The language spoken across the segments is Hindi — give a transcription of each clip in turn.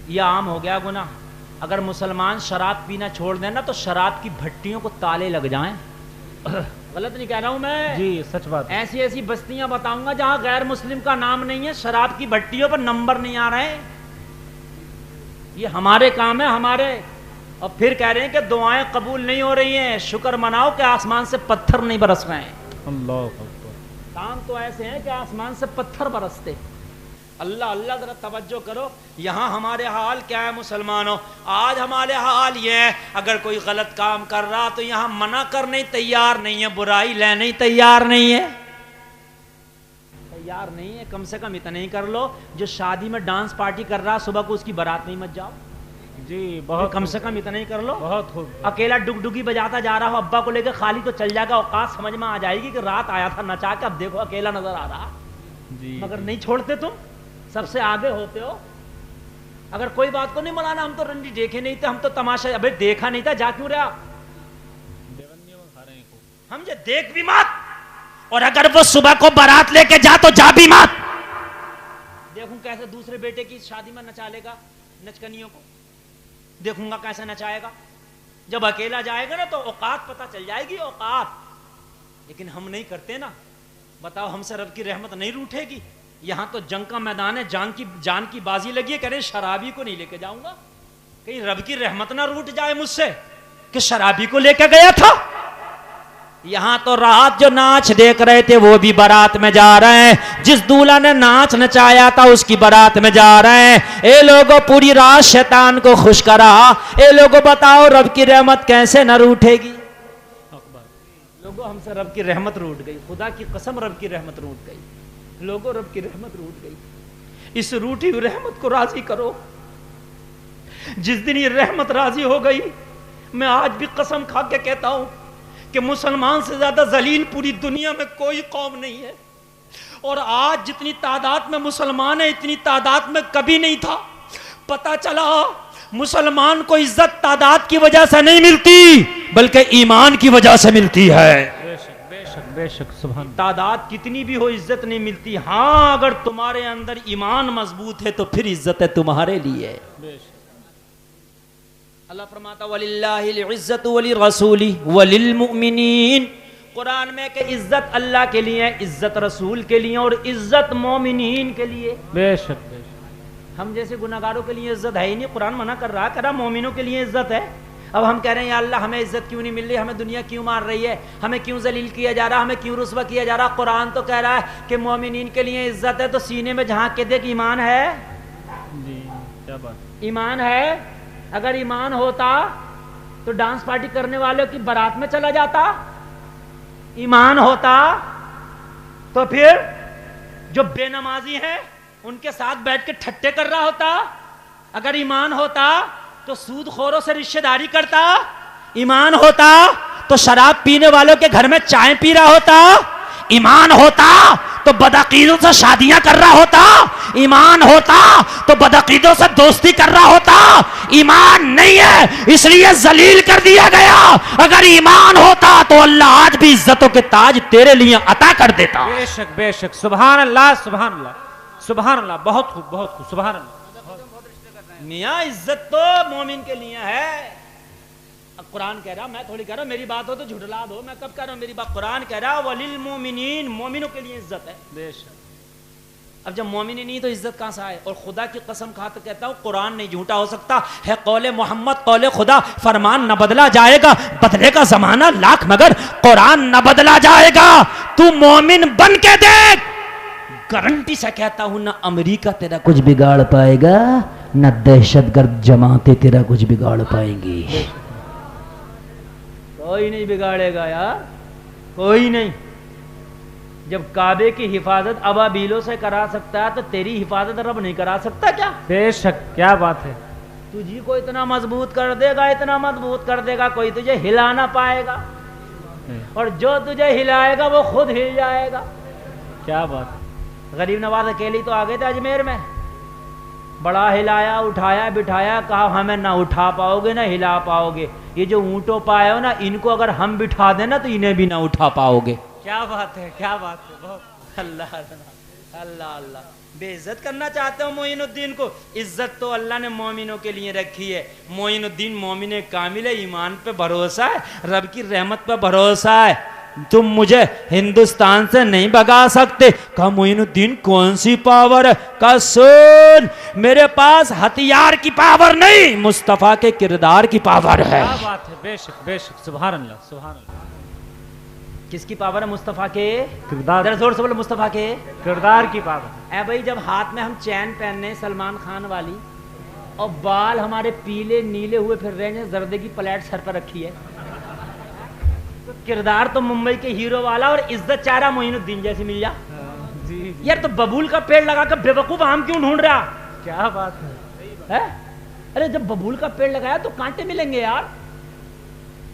ये आम हो गया गुनाह। अगर मुसलमान शराब पीना छोड़ देना तो शराब की भट्टियों को ताले लग जाएं। गलत नहीं कह रहा हूं मैं जी, सच बात। ऐसी ऐसी बस्तियां बताऊंगा जहां गैर मुस्लिम का नाम नहीं है, शराब की भट्टियों पर नंबर नहीं आ रहे। ये हमारे काम है हमारे। और फिर कह रहे हैं कि दुआएं कबूल नहीं हो रही हैं, शुक्र मनाओ कि आसमान से पत्थर नहीं बरस रहे हैं। अल्लाह अकबर। काम तो ऐसे हैं कि आसमान से पत्थर बरसते। अल्लाह अल्लाह, जरा तवज्जो करो। यहां हमारे हाल क्या है मुसलमानों? आज हमारे हाल ये है, अगर कोई गलत काम कर रहा तो यहां मना करने तैयार नहीं है, बुराई लेने तैयार नहीं है, तैयार नहीं है। कम से कम इतना ही कर लो, जो शादी में डांस पार्टी कर रहा सुबह को उसकी बारात नहीं मत जाओ। जी, बहुत कम से कम इतना ही कर लो। बहुत खूब। अकेला डुगडुगी बजाता जा रहा हो, अब्बा को लेकर खाली तो चल जाएगा, औकात समझ में आ जाएगी कि रात आया था नचा के, अब देखो अकेला नजर आ रहा। जी, मगर नहीं छोड़ते, तुम सबसे आगे होते हो। अगर कोई बात को नहीं मनाना, हम तो रंडी देखे नहीं थे, हम तो तमाशा, अबे देखा नहीं था, जा क्यों रहा? हम ये देख भी मत, और अगर वो सुबह को बारात लेके जा तो जा भी मत। देखूं कैसे दूसरे बेटे की शादी में नचा लेगा नचकनियों को, देखूंगा कैसे नचाएगा। जब अकेला जाएगा ना तो औकात पता चल जाएगी, औकात। लेकिन हम नहीं करते ना, बताओ हमसे रब की रहमत नहीं रूठेगी? यहां तो जंग का मैदान है, जान की बाजी लगी है, कह रहे शराबी को नहीं लेके जाऊंगा, कहीं रब की रहमत ना रूठ जाए मुझसे कि शराबी को लेके गया था। यहां तो रात जो नाच देख रहे थे वो भी बारात में जा रहे हैं, जिस दूल्हा ने नाच नचाया था उसकी बारात में जा रहे हैं। ए लोगों, पूरी रात शैतान को खुश करा। ए लोगों, बताओ रब की रहमत कैसे न रूठेगी? लोगों, हमसे रब की रहमत रूठ गई, खुदा की कसम रब की रहमत रूठ गई। लोगों, रब की रहमत रूठ गई। इस रूठी हुई रहमत को राजी करो। जिस दिन ये रहमत राजी हो गई, मैं आज भी कसम खा के कहता हूं कि मुसलमान से ज्यादा जलील पूरी दुनिया में कोई कौम नहीं है। और आज जितनी तादाद में मुसलमान है, इतनी तादाद में कभी नहीं था। पता चला मुसलमान को इज्जत तादाद की वजह से नहीं मिलती, बल्कि ईमान की वजह से मिलती है। बेशक बेशक बेशक, सुभान। तादाद कितनी भी हो, इज्जत नहीं मिलती। हाँ, अगर तुम्हारे अंदर ईमान मजबूत है तो फिर इज्जत है तुम्हारे लिए। अल्लाह फरमाता वलिल्लाहिल इज्जतु वलिर्रसूली वलिलमुमिनीन। कुरान में कि इज्जत अल्लाह के लिए, इज्जत रसूल के लिए और इज्जत मोमिनीन के लिए। बेशक बेशक। हम जैसे गुनाहगारों के लिए इज्जत है ही नहीं। कुरान मना कर रहा, कह रहा मोमिनों के लिए इज्जत है। अब हम कह रहे हैं या अल्लाह हमें इज्जत क्यों नहीं मिल रही, हमें दुनिया क्यों मार रही है, हमें क्यों जलील किया जा रहा, हमें क्यों रुस्वा किया जा रहा? कुरान तो कह रहा है कि मोमिनीन के लिए इज्जत है, तो सीने में झांक के देख, ईमान है? जी, क्या बात। ईमान है? अगर ईमान होता तो डांस पार्टी करने वालों की बारात में चला जाता। ईमान होता तो फिर जो बेनमाजी हैं उनके साथ बैठ के ठट्टे कर रहा होता। अगर ईमान होता तो सूदखोरों से रिश्तेदारी करता। ईमान होता तो शराब पीने वालों के घर में चाय पी रहा होता। ईमान होता तो बदअकीदों से शादियां कर रहा होता। ईमान होता तो बदअकीदों से दोस्ती कर रहा होता। ईमान नहीं है, इसलिए जलील कर दिया गया। अगर ईमान होता तो अल्लाह आज भी इज्जतों के ताज तेरे लिए अता कर देता। बेशक बेशक, सुभान अल्लाह सुभान अल्लाह सुभान अल्लाह। बहुत खूब बहुत खूब, सुभान अल्लाह। मियां इज्जत तो मोमिन के लिए है। अब कुरान कह रहा, मैं थोड़ी कह रहा हूं मेरी बात हो तो झुठला दो, मैं कब कह रहा हूं मेरी बात? कुरान कह रहा वलिल मोमिनीन, मोमिनों के लिए इज्जत है। बेशक। अब जब मोमिन नहीं तो इज्जत कहां से आए? और खुदा की कसम खा तो कहता हूं कुरान नहीं झूठा हो सकता है। कौले मोहम्मद कौले खुदा, फरमान न बदला जाएगा, बदलेगा जमाना लाख मगर कुरान न बदला जाएगा। तू मोमिन बन के देख, गारंटी से कहता हूं, ना अमेरिका तेरा कुछ बिगाड़ पाएगा, ना दहशतगर्द जमातें तेरा कुछ बिगाड़ पाएंगी। कोई नहीं बिगाड़ेगा यार, कोई नहीं। जब काबे की हिफाजत अबाबीलों से करा सकता है तो तेरी हिफाजत रब नहीं करा सकता क्या? बेशक, क्या बात है। तुझी को इतना मजबूत कर देगा, इतना मजबूत कर देगा, कोई तुझे हिला ना पाएगा। और जो तुझे हिलाएगा वो खुद हिल जाएगा। क्या बात। गरीब नवाज अकेले तो आ गए थे अजमेर में, बड़ा हिलाया, उठाया, बिठाया, कहा हमें ना उठा पाओगे ना हिला पाओगे। ये जो ऊंटों पाए हो ना, इनको अगर हम बिठा देना तो इन्हें भी ना उठा पाओगे। क्या बात है, क्या बात है। बहुत अल्लाह अल्लाह अल्लाह। बेइज्जत करना चाहते हो मोइनुद्दीन को? इज्जत तो अल्लाह ने मोमिनों के लिए रखी है। मोइनुद्दीन मोमिन कामिल है, ईमान पे भरोसा है, रब की रहमत पे भरोसा है। तुम मुझे हिंदुस्तान से नहीं भगा सकते। कहा मोइनुद्दीन कौन सी पावर है? कहा सुन, मेरे पास हथियार की पावर नहीं, मुस्तफा के किरदार की पावर है। क्या बात है, बेशक बेशक, सुभान अल्लाह सुभान अल्लाह। किसकी पावर है? मुस्तफा के किरदार, जरा जोर से बोलो, मुस्तफा के किरदार की पावर। ऐ भाई, जब हाथ में हम चैन पहनने सलमान खान वाली और बाल हमारे पीले नीले हुए फिर रहे हैं, जर्दे की प्लेट सर पर रखी है, तो किरदार तो मुंबई के हीरो वाला और इज्जत चाह रहा मोइनुद्दीन जैसी मिल जा। जी जी, यार तो बबूल का पेड़ लगा कर बेवकूफ आम क्यों ढूंढ रहा क्या बात है। है? अरे जब बबूल का पेड़ लगाया तो कांटे मिलेंगे यार।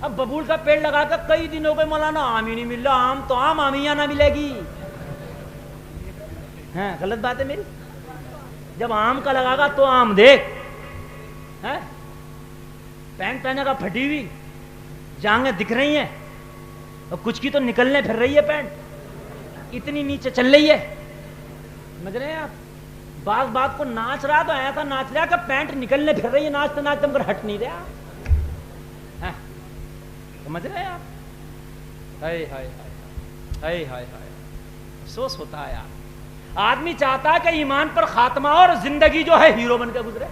अब बबूल का पेड़ लगा कर कई दिन हो गए मौलाना, आम ही नहीं मिल रहा। आम तो आम, आमिया ना मिलेगी। हैं, गलत बात है मेरी? जब आम का लगागा तो आम देख। है? पैंट पहनेगा फटी हुई, जांघें दिख रही हैं और कुछ की तो निकलने फिर रही है पैंट, इतनी नीचे चल रही है। समझ रहे हैं आप? बात को नाच रहा तो ऐसा नाच रहा कि पैंट निकलने फिर रही है, नाचते नाचते मगर हट नहीं रहा। हैं? समझ रहे हैं आप? हाय हाय हाय हाय हाय, अफसोस होता है यार। आदमी चाहता है कि ईमान पर खात्मा हो और जिंदगी जो है हीरो बन के गुजरे,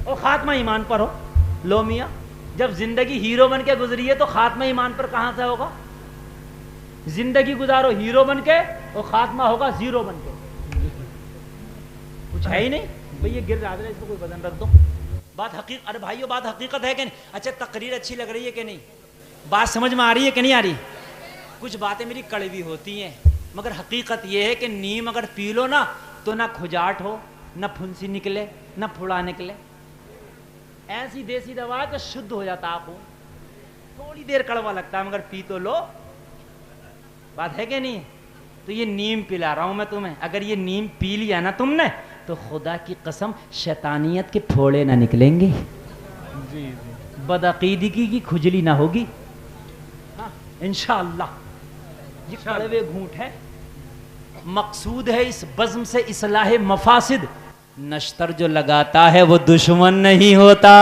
और खात्मा ईमान पर हो। लो मियां, जब जिंदगी हीरो बन के गुजरी है तो खात्मा ईमान पर कहां से होगा? जिंदगी गुजारो हीरो बन के और खात्मा होगा जीरो बन के। कुछ है ही नहीं भाई, ये गिर रहा है, इसको कोई वजन रख दो। बात हकीकत, अरे भाइयों बात हकीकत है कि नहीं? अच्छा तकरीर अच्छी लग रही है कि नहीं? बात समझ में आ रही है कि नहीं आ रही? कुछ बातें मेरी कड़वी होती हैं, मगर हकीकत यह है कि नीम अगर पी लो ना तो ना खुजाट हो, ना फुंसी निकले, ना फुड़ा निकले। ऐसी देसी दवा कि शुद्ध हो जाता आपको। थोड़ी देर कड़वा लगता है मगर पी तो लो। बात है कि नहीं? तो ये नीम पिला रहा हूं मैं तुम्हें। अगर ये नीम पी लिया ना तुमने तो खुदा की कसम शैतानियत के फोड़े ना निकलेंगे, जी जी, बदअकीदगी की खुजली ना होगी। हाँ, इंशाअल्लाह। ये कड़वे घूंट है। मकसूद है इस बज़्म से इस्लाह मफासिद। नश्तर जो लगाता है वो दुश्मन नहीं होता।